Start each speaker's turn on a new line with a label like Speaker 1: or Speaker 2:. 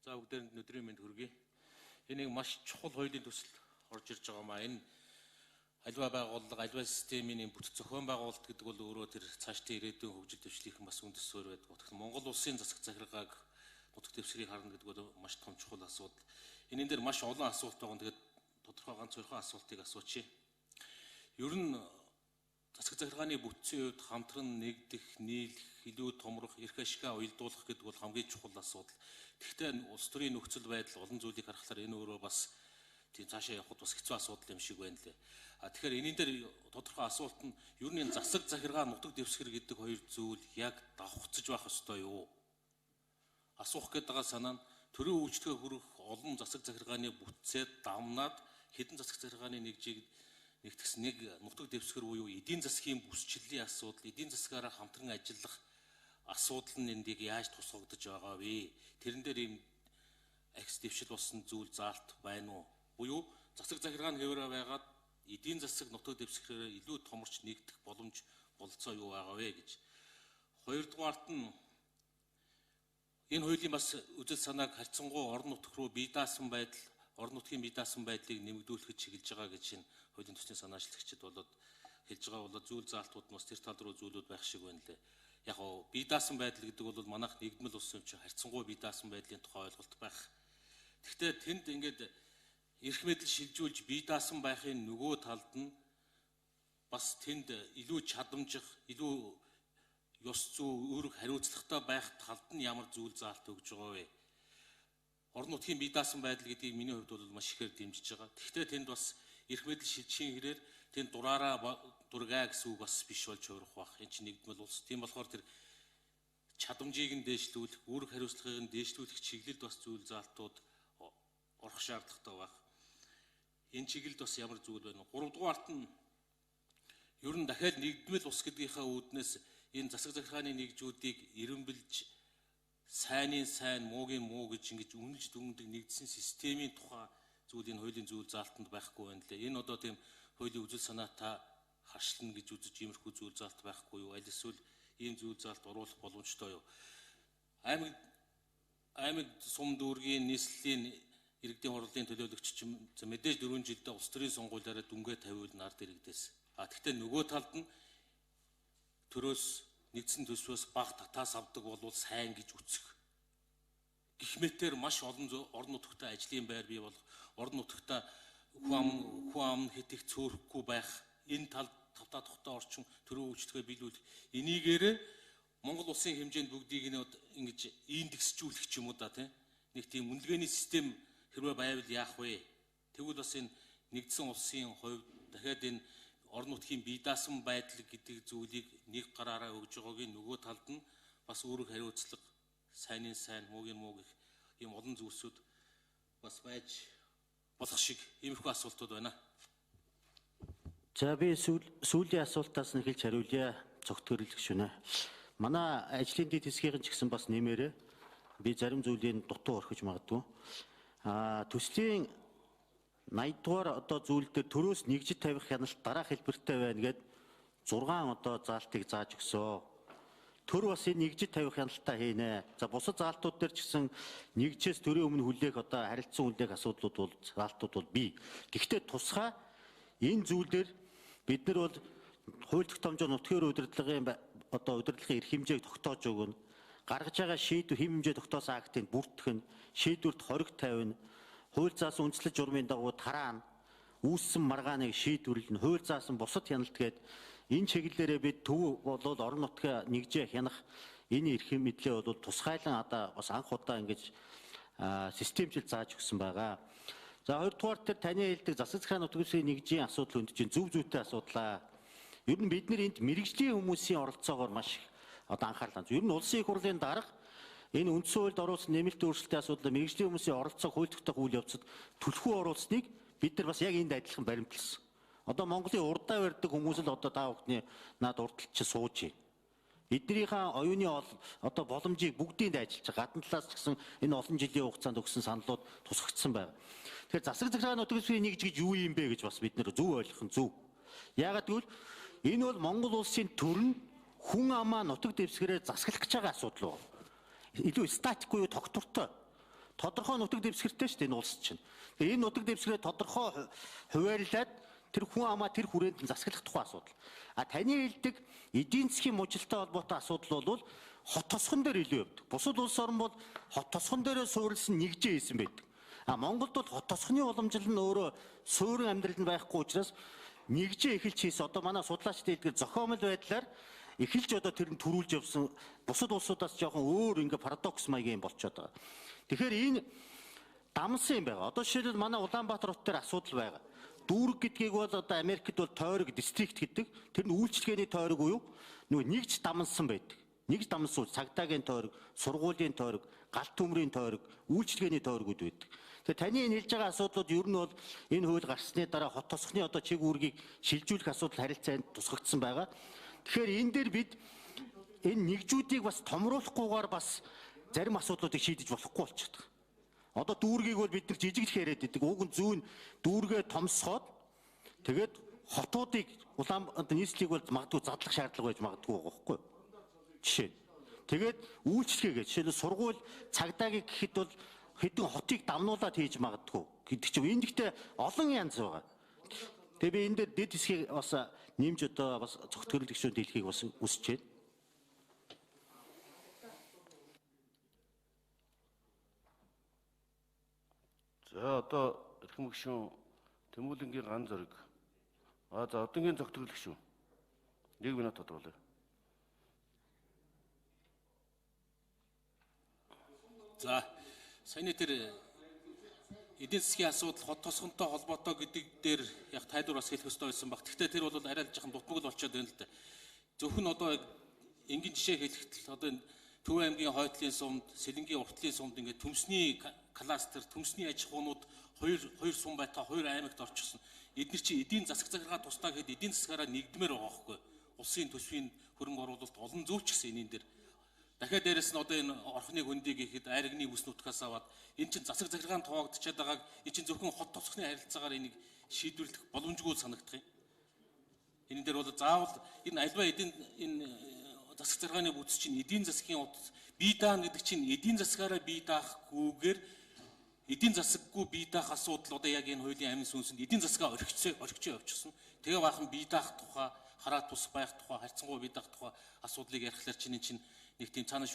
Speaker 1: За бүгдээрэнд өдрийн мэнд хүргэе. Энийг маш чухал хуулийн төсөл орж ирж байгаа маа. Энэ аливаа байгууллага, аливаа системийн бүтэц зохион байгуулалт гэдэг бол өөрөө тэр цаашдын ирээдүйн хөгжил дэвшлийнхэн бас үндэс суурь байдаг. Гэхдээ Монгол улсын засаг захиргааг нутаг дэвсгэрийг харна гэдэг бол маш том чухал асуудал. Энэ дээр маш олон асуулт байгаа. Тэгээд тодорхой ганц хоёрхан асуултыг асуучих. Ер нь засаг захиргааны бүтцийн хувьд хамтран нэгдэх, нийлэх, илүү томрох, эрх ашигаа уялдуулах гэдэг бол хамгийн чухал асуудал. Гэхдээ улс төрийн нөхцөл байдал олон зүйлийг харахаар энэ өөрөө бас тийм цаашаа явахд бас хэцүү асуудал юм шиг байна лээ. Тэгэхээр энэ дээр тодорхой асуулт нь ер нь засаг захиргаа нутаг дэвсгэр гэдэг хоёр зүйл яг давхцаж байх ёстой юу? Асуух гэдэг байгаа санаа нь төрийн үйлчлэгээ хүрэх олон засаг захиргааны бүтцээ дамнаад хэдэн засаг захиргааны нэгтгэс нэг нутаг дэвсгэр буюу эдийн засгийн бүсчлэлийн асуудал, эдийн засгаараа хамтран ажиллах асуудал нь эндийг яаж тусгагдаж байгаа вэ? Тэрэн дээр ийм акс дэвшил болсон зүйл заалт байна уу? Буюу засаг захиргааны хэвээрээ байгаад эдийн засаг нутаг дэвсгэрээр илүү томорч нэгдэх боломж болцоо юу байгаа вэ гэж. Хоёрдугаарт нь энэ хуулийн бас үзэл санааг харьцангуй орон нутг руу бие даасан байдал, орон нутгийн бие даасан байдлыг нэмэгдүүлэхэд чиглэж байгаа гэж энэ хуулийн төслийн санаачлагчид болоод хэлж байгаа бол зүйл заалтууд нь бас тэр тал руу зүйлүүд байх шиг байна лээ. Яг гоо бие даасан байдал гэдэг бол манайх нэгдмэл улс юм чи харьцангуй бие даасан байдлын тухай ойлголт байх. Гэхдээ тэнд ингээд эрх мэдэл шилжүүлж бие даасан байхын нөгөө талд нь бас тэнд илүү чадамжих, илүү ёс зүй үүрэг хариуцлагатай байх талд нь ямар зүйл заалт өгж байгаа вэ? Орон нутгийн бие даасан байдал гэдгийг миний хувьд бол маш ихээр дэмжиж байгаа. Гэхдээ тэнд бас эрх мэдэл шилжихийн хэрээр тэнд дураараа дургаа гэсэн үг бас биш болж хувирах бах. Энэ чинь нэгдмэл улс. Тийм болохоор тэр чадамжийг нь дээшлүүлэх, үүрэг хариуцлагыг нь дээшлүүлэх чиглэлд бас зүйл заалтууд орох шаардлагатай байх. Энэ чиглэлд бас ямар зүйл байна вэ? Гуравдугаарт нь ер нь дахиад нэгдмэл ус гэдгийнхаа үүднээс энэ засаг захиргааны нэгжүүдийг эренбэлж сайнын сайн, муугийн муу гэж ингэж үнэлж дүндэг нэгдсэн системийн тухай зүйлийн хуулийн зүйл заалтанд байхгүй байна лээ. Энэ одоо тийм хуулийн үзэл санаатай харшлна гэж үзэж иймэрхүү зүйл заалт байхгүй юу? Аль эсвэл ийм зүйл заалт оруулах боломжтой юу? Аймаг сум дүүргийн нийслэлийн иргэдийн хурлын төлөөлөгч чинь мэдээж 4 жилдээ улс төрийн сонгуулиараа дүнгээ тавиул нард иргэдээс. Тэгэхдээ нөгөө талд нь төрөөс нэгдсэн төсвөөс баг татаас авдаг болвол сайн гэж үзэх. Гэх мэтээр маш олон орон нутгтай ажлын байр бий болох, орон нутгтай хүн ам хэтэх цөөрөхгүй байх, энэ талд тавтаа тухтай орчин төрийн үйлчлэгээ биелүүлэх. Энийгээрээ Монгол улсын хэмжээнд бүгдийг нь ингэж индексжүүлэх ч юм уу да тийм. Нэг тийм үнэлгээний систем хэрвээ байвал яах вэ? Тэгвэл бас энэ нэгдсэн улсын хувьд дахиад энэ орон нутгийн бие даасан байдал гэдэг зүйлийг нэг гараараа өгж байгаагийн нөгөө талд нь бас үүрэг хариуцлага, сайнын сайн, муугийн муу гэх ийм олон зүйлсүүд бас байж болох шиг иймэрхүү асуултууд байна.
Speaker 2: За би сүүлийн асуултаас нь хэлж хариулъя. Цогтгөрлөх шүнэ. Манай ажлын дэд хэсгийн ч гэсэн бас нэмээрээ би зарим зүйлийн дутуу орхиж магадгүй. Төслийн 80 дугаар одоо зүйл дээр төрөөс нэгжид тавих хяналт дараах хэлбэртэй байна гэд 6 одоо заалтыг зааж өгсөө. Төр бас энэ нэгжид тавих хяналтаа хийнэ. За бусад заалтууд дээр ч гэсэн нэгжээс төрийн өмнө хүлээх одоо харилцан хүлээх асуудлууд бол заалтууд бол бий. Гэхдээ тусгай энэ зүйл дээр бид нар бол хууль тогтоомжоор нутгийн удирдлагын одоо удирдлагын эрх хэмжээг тогтоож өгнө. Гаргаж байгаа шийдвэр хэм хэмжээ тогтоосон актыг бүртгэн, шийдвэрт хориг тавина. Хууль заасан үндслэл журмын дагуу тараана. Үүссэн маргааныг шийдвэрлэнэ. Хууль заасан бусад хяналт гээд энэ чиглэлээрээ бид төв болоод орон нутгаа нэгжээ хянах энэ эрх мэдлээ бол тусгайлан одоо бас анх удаа ингэж системжил зааж өгсөн байгаа. За хоёрдугаар тэр таны хэлдэг засаг захиргааны нутаг дэвсгэрийн нэгжийн асуудал өнд чинь зөв зүйтэй асуудлаа. Ер нь бид нар энд мэрэгжлийн хүмүүсийн оролцоогоор маш одоо анхаарлаа. Ер нь улсын их хурлын дарга энэ үндсэн хуульд оруулсан нэмэлт өөрчлөлтийн асуудал мэрэгжлийн хүмүүсийн оролцоог хууль тогтоох үйл явцад түлхүү оруулсныг бид нар бас яг энд адилхан баримтлсан. Одоо Монголын урдаа барьдаг хүмүүс л одоо та бүхний наад урдталч сууж байна. Эднэрийнхээ оюуны одоо боломжийг бүгдийг ажиллаж байгаа. Гадна талаас ч гэсэн энэ олон жилийн хугацаанд өгсөн саналууд тусгагдсан байна. Тэгэхээр засаг захиргааны нутаг дэвсгэрийн нэгж гэж юу юм бэ гэж бас бид нэр зөв ойлгох нь зөв. Яагаад гэвэл энэ бол Монгол улсын төр нь хүн амаа нутаг дэвсгэрээр засаглах гэж байгаа асуудал байна. Илүү статик буюу тогтвортой. Тодорхой нутаг дэвсгэртэй шүү дээ энэ улс чинь. Тэгээ энэ нутаг дэвсгэрээ тодорхой хуваарлаад тэр хүн амаа тэр хүрээнд нь засаглах тухай асуудал. А таны хэлдэг эдийн засгийн мужилтай холбоотой асуудал бол хот тосгон дээр илүү явдаг. Бусад улс орн бол хот тосгон дээрээ суурилсан нэгжээ хийсэн байдаг. А Монголд бол хот тосгоны уламжлал нь өөрөө суурин амьдрал нь байхгүй учраас нэгжээ эхэлж хийсэн. Одоо манай судлаачдын хэлдгээр зохиомл байдлаар эхэлж одоо тэр нь төрүүлж явсан бусад улсуудаас жоохон өөр ингээ парадокс маягийн болчиход байгаа. Тэгэхээр энэ дамсан юм байгаа. Одоо жишээлбэл манай Улаанбаатар хот дээр асуудал байгаа. Дүүрэг гэдгийг бол одоо Америкт бол тойрог дистрикт гэдэг. Тэр нь үйлчлэгээний тойрог уу юу? Нөгөө нэгж дамсан байдаг. Нэгж дамсан цагдаагийн тойрог, сургуулийн тойрог, галт төмрийн тойрог, үйлчлэгээний тойрогуд байдаг. Тэгээ таны энэ хэлж байгаа асуудлууд ер нь бол энэ хууль гарсны дараа хот тосхны одоо чиг үүргийг шилжүүлэх асуудал харилцаанд тусгагдсан байгаа. Тэгэхээр энэ дээр бид энэ нэгжүүдийг бас томруулахгүйгээр бас зарим асуудлуудыг шийдэж болохгүй болчиход байгаа. Одоо дүүргийг бол бид нар жижиглэх яриад байдаг. Уг нь зүүн дүүргээ томсгоод тэгээд хотуудыг Улаанбаатар нийслэлийг бол магадгүй задлах шаардлага байж магадгүй байгаа байхгүй юу? Жишээ. Тэгээд үйлчлэгээ жишээлбэл сургууль цагдаагийг гэхэд бол хэдэн хотыг дамнуулаад хийж магадгүй гэдэг чинь энэ дэхтэй олон янз байгаа. Тэгээ би энэ дээр дэд хэсгийг бас нэмж одоо бас зөвхөн гишүүнд хэлхийг бас үсэж байна.
Speaker 3: За одоо эрхэм гишүүн Тэмүүлэнгийн ган зэрэг. За одонгийн зөвхөн гишүүн. 1 минут тодруулъя.
Speaker 1: За саяны тэр эдийн засгийн асуудал хот тосгонтой холбоотой гэдэг дээр яг тайлбар бас хэлэх ёстой байсан баг. Гэхдээ тэр бол арай л жоохон дутмаг л болчиход байна л да. Зөвхөн одоо энгийн жишээ хэлэхэд л одоо Төв аймгийн хойтлын сумд, Сэлэнгийн уртлын сумд ингээд төмсний кластер, төмсний аж ахуйнууд хоёр сум байтаа хоёр аймагт орчихсон. Эдгээр чи эдийн засаг захиргаа тусдаа гэхэд эдийн засгаараа нэгдмээр байгаа байхгүй. Улсын төсвийн хөрөнгө оруулалт олон зөвчгсөн энийн дээр. Дахиад дээрэс нь одоо энэ орхны хөндийг ихэд айрагны бүс нутгаас аваад энэ чинь засаг захиргаанд хуваагдчихад байгааг энэ чинь зөвхөн хот тосхны харилцаагаар энийг шийдвэрлэх боломжгүй санагдах юм. Энэ дээр бол заавал энэ альва эдийн энэ засаг захиргааны бүс чинь эдийн засгийн утас бие даана гэдэг чинь эдийн засгаараа бие даахгүйгээр эдийн засаггүй бие даах асуудал одоо яг энэ хуулийн амин сүнсэнд эдийн засгаа орхицоо явчихсан. Тэгээ баахан бие даах тухай, хараат бус байх тухай, харьцангуй бие даах тухай асуудлыг ярихлаар чинь нэг тийм цаана